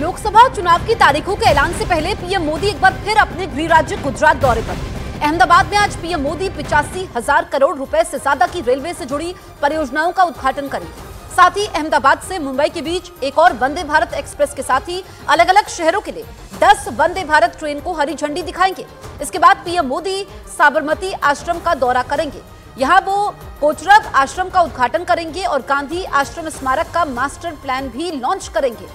लोकसभा चुनाव की तारीखों के ऐलान से पहले पीएम मोदी एक बार फिर अपने गृह राज्य गुजरात दौरे पर। अहमदाबाद में आज पीएम मोदी 85,000 करोड़ रुपए से ज्यादा की रेलवे से जुड़ी परियोजनाओं का उद्घाटन करेंगे। साथ ही अहमदाबाद से मुंबई के बीच एक और वंदे भारत एक्सप्रेस के साथ ही अलग अलग शहरों के लिए 10 वंदे भारत ट्रेन को हरी झंडी दिखाएंगे। इसके बाद पीएम मोदी साबरमती आश्रम का दौरा करेंगे। यहाँ वो कोचरब आश्रम का उद्घाटन करेंगे और गांधी आश्रम स्मारक का मास्टर प्लान भी लॉन्च करेंगे।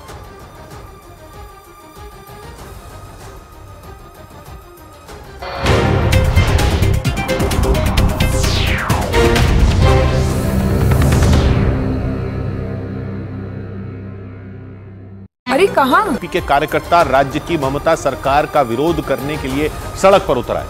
अरे कहां? यूपी के कार्यकर्ता राज्य की ममता सरकार का विरोध करने के लिए सड़क पर उतर आए,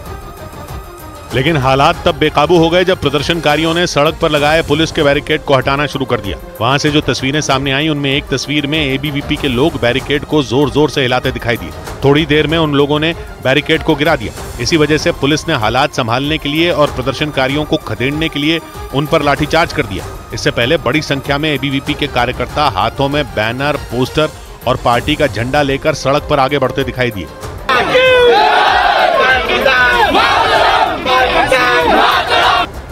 लेकिन हालात तब बेकाबू हो गए जब प्रदर्शनकारियों ने सड़क पर लगाए पुलिस के बैरिकेड को हटाना शुरू कर दिया। वहां से जो तस्वीरें सामने आई उनमें एक तस्वीर में एबीवीपी के लोग बैरिकेड को जोर जोर से हिलाते दिखाई दिए। थोड़ी देर में उन लोगों ने बैरिकेड को गिरा दिया। इसी वजह से पुलिस ने हालात संभालने के लिए और प्रदर्शनकारियों को खदेड़ने के लिए उन पर लाठीचार्ज कर दिया। इससे पहले बड़ी संख्या में एबीवीपी के कार्यकर्ता हाथों में बैनर, पोस्टर और पार्टी का झंडा लेकर सड़क पर आगे बढ़ते दिखाई दिए।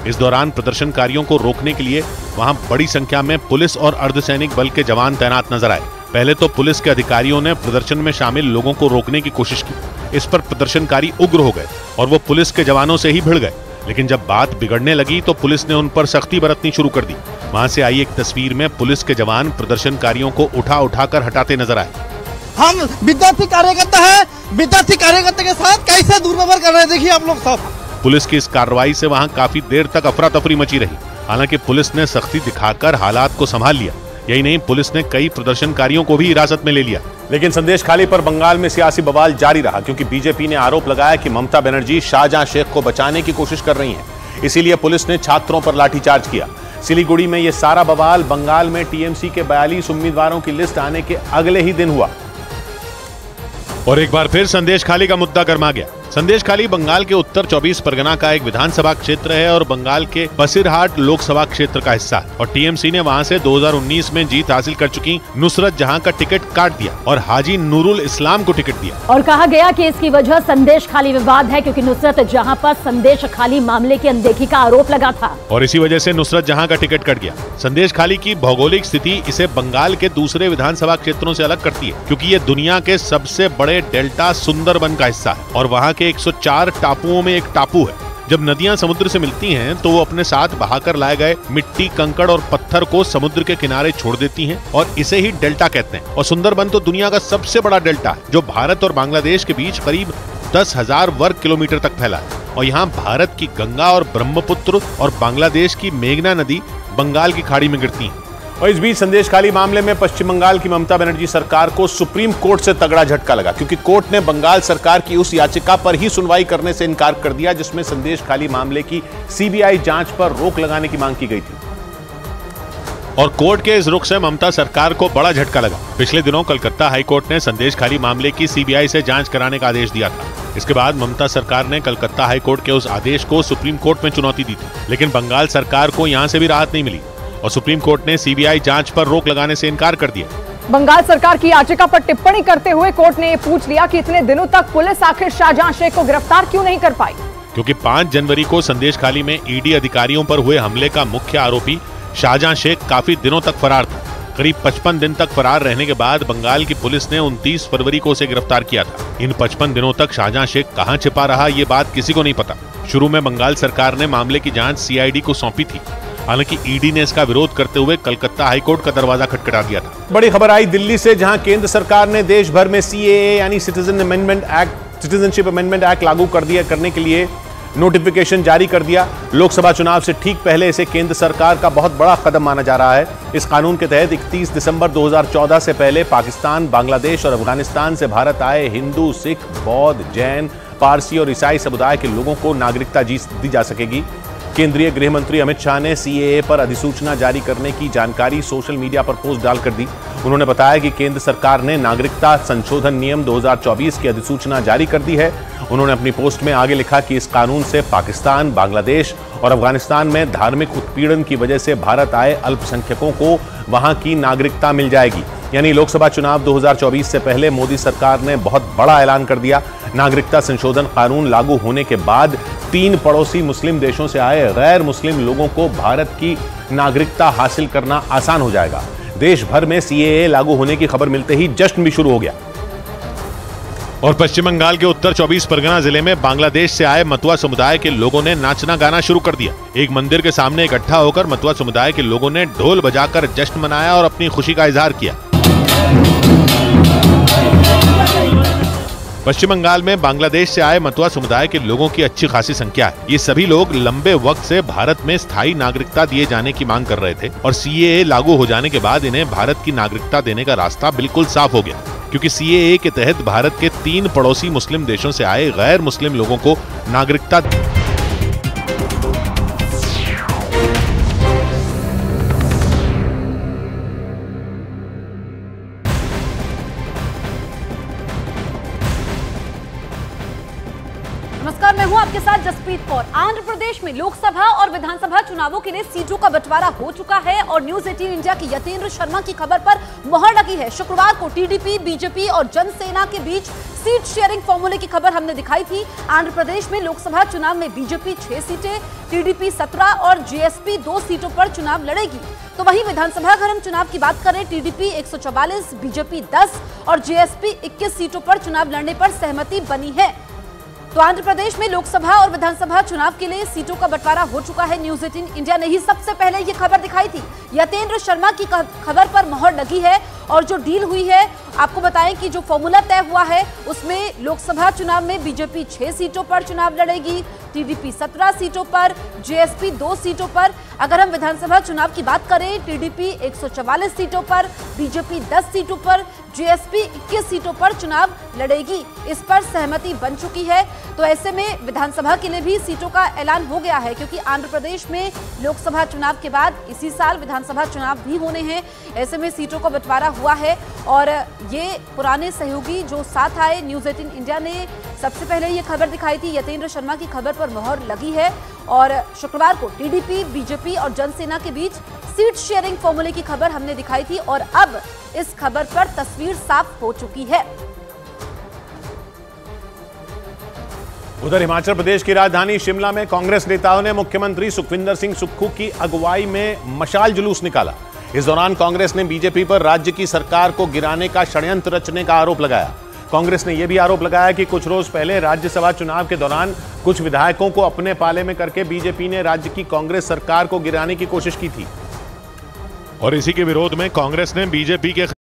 इस दौरान प्रदर्शनकारियों को रोकने के लिए वहां बड़ी संख्या में पुलिस और अर्धसैनिक बल के जवान तैनात नजर आए। पहले तो पुलिस के अधिकारियों ने प्रदर्शन में शामिल लोगों को रोकने की कोशिश की। इस पर प्रदर्शनकारी उग्र हो गए और वो पुलिस के जवानों से ही भिड़ गए। लेकिन जब बात बिगड़ने लगी तो पुलिस ने उन पर सख्ती बरतनी शुरू कर दी। वहां से आई एक तस्वीर में पुलिस के जवान प्रदर्शनकारियों को उठा उठाकर हटाते नजर आए। हम विद्यार्थी कार्यकर्ता हैं, विद्यार्थी कार्यकर्ता के साथ कैसे दुर्व्यवहार कर रहे हैं, देखिए आप लोग सब। पुलिस की इस कार्रवाई से वहां काफी देर तक अफरा तफरी मची रही। हालांकि पुलिस ने सख्ती दिखाकर हालात को संभाल लिया। यही नहीं, पुलिस ने कई प्रदर्शनकारियों को भी हिरासत में ले लिया। लेकिन संदेशखाली पर बंगाल में सियासी बवाल जारी रहा, क्योंकि बीजेपी ने आरोप लगाया कि ममता बनर्जी शाहजहां शेख को बचाने की कोशिश कर रही हैं। इसीलिए पुलिस ने छात्रों पर लाठीचार्ज किया। सिलीगुड़ी में यह सारा बवाल बंगाल में टीएमसी के 42 उम्मीदवारों की लिस्ट आने के अगले ही दिन हुआ। और एक बार फिर संदेशखाली का मुद्दा गर्मा गया। संदेशखाली बंगाल के उत्तर 24 परगना का एक विधानसभा क्षेत्र है और बंगाल के बसीरहाट लोकसभा क्षेत्र का हिस्सा है। और टीएमसी ने वहां से 2019 में जीत हासिल कर चुकी नुसरत जहां का टिकट काट दिया और हाजी नूरुल इस्लाम को टिकट दिया। और कहा गया कि इसकी वजह संदेशखाली विवाद है, क्योंकि नुसरत जहां पर संदेशखाली मामले की अनदेखी का आरोप लगा था और इसी वजह से नुसरत जहां का टिकट कट गया। संदेशखाली की भौगोलिक स्थिति इसे बंगाल के दूसरे विधानसभा क्षेत्रों से अलग करती है, क्योंकि ये दुनिया के सबसे बड़े डेल्टा सुंदरबन का हिस्सा है और वहाँ के 104 टापुओं में एक टापू है। जब नदियां समुद्र से मिलती हैं तो वो अपने साथ बहाकर लाए गए मिट्टी, कंकड़ और पत्थर को समुद्र के किनारे छोड़ देती हैं और इसे ही डेल्टा कहते हैं। और सुंदरबन तो दुनिया का सबसे बड़ा डेल्टा है, जो भारत और बांग्लादेश के बीच करीब 10,000 वर्ग किलोमीटर तक फैला है। और यहाँ भारत की गंगा और ब्रह्मपुत्र और बांग्लादेश की मेघना नदी बंगाल की खाड़ी में गिरती है। और इस बीच संदेशखाली मामले में पश्चिम बंगाल की ममता बनर्जी सरकार को सुप्रीम कोर्ट से तगड़ा झटका लगा, क्योंकि कोर्ट ने बंगाल सरकार की उस याचिका पर ही सुनवाई करने से इनकार कर दिया जिसमें संदेशखाली मामले की सीबीआई जांच पर रोक लगाने की मांग की गई थी। और कोर्ट के इस रुख से ममता सरकार को बड़ा झटका लगा। पिछले दिनों कलकत्ता हाईकोर्ट ने संदेशखाली मामले की सीबीआई से जांच कराने का आदेश दिया था। इसके बाद ममता सरकार ने कलकत्ता हाईकोर्ट के उस आदेश को सुप्रीम कोर्ट में चुनौती दी थी, लेकिन बंगाल सरकार को यहां से भी राहत नहीं मिली और सुप्रीम कोर्ट ने सीबीआई जांच पर रोक लगाने से इनकार कर दिया। बंगाल सरकार की याचिका पर टिप्पणी करते हुए कोर्ट ने पूछ लिया कि इतने दिनों तक पुलिस आखिर शाहजहां शेख को गिरफ्तार क्यों नहीं कर पाई, क्योंकि 5 जनवरी को संदेशखाली में ईडी अधिकारियों पर हुए हमले का मुख्य आरोपी शाहजहां शेख काफी दिनों तक फरार था। करीब 55 दिन तक फरार रहने के बाद बंगाल की पुलिस ने 29 फरवरी को उसे गिरफ्तार किया था। इन 55 दिनों तक शाहजहां शेख कहां छिपा रहा, ये बात किसी को नहीं पता। शुरू में बंगाल सरकार ने मामले की जांच सीआईडी को सौंपी थी। हालांकि ईडी ने इसका विरोध करते हुए कलकत्ता हाईकोर्ट का दरवाजा खटखटा दिया था। बड़ी खबर आई दिल्ली से, जहां केंद्र सरकार ने देश भर में सीएए यानी सिटीजनशिप अमेंडमेंट एक्ट लागू करने के लिए नोटिफिकेशन जारी कर दिया। लोकसभा चुनाव से ठीक पहले इसे केंद्र सरकार का बहुत बड़ा कदम माना जा रहा है। इस कानून के तहत 31 दिसंबर 2014 से पहले पाकिस्तान, बांग्लादेश और अफगानिस्तान से भारत आए हिंदू, सिख, बौद्ध, जैन, पारसी और ईसाई समुदाय के लोगों को नागरिकता दी जा सकेगी। केंद्रीय गृह मंत्री अमित शाह ने सीएए पर अधिसूचना जारी करने की जानकारी सोशल मीडिया पर पोस्ट डालकर दी। उन्होंने बताया कि केंद्र सरकार ने नागरिकता संशोधन नियम 2024 की अधिसूचना जारी कर दी है। उन्होंने अपनी पोस्ट में आगे लिखा कि इस कानून से पाकिस्तान, बांग्लादेश और अफगानिस्तान में धार्मिक उत्पीड़न की वजह से भारत आए अल्पसंख्यकों को वहां की नागरिकता मिल जाएगी। यानी लोकसभा चुनाव 2024 से पहले मोदी सरकार ने बहुत बड़ा ऐलान कर दिया। नागरिकता संशोधन कानून लागू होने के बाद 3 पड़ोसी मुस्लिम देशों से आए गैर मुस्लिम लोगों को भारत की नागरिकता हासिल करना आसान हो जाएगा। देश भर में सीएए लागू होने की खबर मिलते ही जश्न भी शुरू हो गया। और पश्चिम बंगाल के उत्तर 24 परगना जिले में बांग्लादेश से आए मतुआ समुदाय के लोगों ने नाचना गाना शुरू कर दिया। एक मंदिर के सामने इकट्ठा होकर मतुआ समुदाय के लोगों ने ढोल बजाकर जश्न मनाया और अपनी खुशी का इजहार किया। पश्चिम बंगाल में बांग्लादेश से आए मतुआ समुदाय के लोगों की अच्छी खासी संख्या है। ये सभी लोग लंबे वक्त से भारत में स्थायी नागरिकता दिए जाने की मांग कर रहे थे और सीएए लागू हो जाने के बाद इन्हें भारत की नागरिकता देने का रास्ता बिल्कुल साफ हो गया, क्योंकि सीएए के तहत भारत के 3 पड़ोसी मुस्लिम देशों से आए गैर मुस्लिम लोगों को नागरिकता। नमस्कार, मैं हूं आपके साथ जसप्रीत कौर। आंध्र प्रदेश में लोकसभा और विधानसभा चुनावों के लिए सीटों का बंटवारा हो चुका है और न्यूज 18 इंडिया की यतेंद्र शर्मा की खबर पर मोहर लगी है। शुक्रवार को टीडीपी, बीजेपी और जनसेना के बीच सीट शेयरिंग फॉर्मूले की खबर हमने दिखाई थी। आंध्र प्रदेश में लोकसभा चुनाव में बीजेपी 6 सीटें, टीडीपी 17 और जेएसपी 2 सीटों पर चुनाव लड़ेगी। तो वहीं विधानसभा अगर हम चुनाव की बात करें, टीडीपी 144, बीजेपी 10 और जेएसपी 21 सीटों पर चुनाव लड़ने पर सहमति बनी है। तो आंध्र प्रदेश में लोकसभा और विधानसभा चुनाव के लिए सीटों का बंटवारा हो चुका है। न्यूज 18 इंडिया ने ही सबसे पहले ये खबर दिखाई थी। यतेंद्र शर्मा की खबर पर मोहर लगी है और जो डील हुई है, आपको बताएं कि जो फॉर्मूला तय हुआ है उसमें लोकसभा चुनाव में बीजेपी 6 सीटों पर चुनाव लड़ेगी, टीडीपी 17 सीटों पर, जेएसपी 2 सीटों पर। अगर हम विधानसभा चुनाव की बात करें, टीडीपी 144 सीटों पर, बीजेपी 10 सीटों पर, जेएसपी 21 सीटों पर चुनाव लड़ेगी। इस पर सहमति बन चुकी है। तो ऐसे में विधानसभा के लिए भी सीटों का ऐलान हो गया है, क्योंकि आंध्र प्रदेश में लोकसभा चुनाव के बाद इसी साल विधानसभा चुनाव भी होने हैं। ऐसे में सीटों का बंटवारा हुआ है और ये पुराने सहयोगी जो साथ आए, न्यूज 18 इंडिया ने सबसे पहले ये खबर दिखाई थी। यतेंद्र शर्मा की खबर पर मोहर लगी है और शुक्रवार को टीडीपी, बीजेपी और जनसेना के बीच सीट शेयरिंग फॉर्मूले की खबर हमने दिखाई थी और अब इस खबर पर तस्वीर साफ हो चुकी है। उधर हिमाचल प्रदेश की राजधानी शिमला में कांग्रेस नेताओं ने मुख्यमंत्री सुखविंदर सिंह सुक्खू की अगुवाई में मशाल जुलूस निकाला। इस दौरान कांग्रेस ने बीजेपी पर राज्य की सरकार को गिराने का षड्यंत्र रचने का आरोप लगाया। कांग्रेस ने यह भी आरोप लगाया कि कुछ रोज पहले राज्यसभा चुनाव के दौरान कुछ विधायकों को अपने पाले में करके बीजेपी ने राज्य की कांग्रेस सरकार को गिराने की कोशिश की थी और इसी के विरोध में कांग्रेस ने बीजेपी के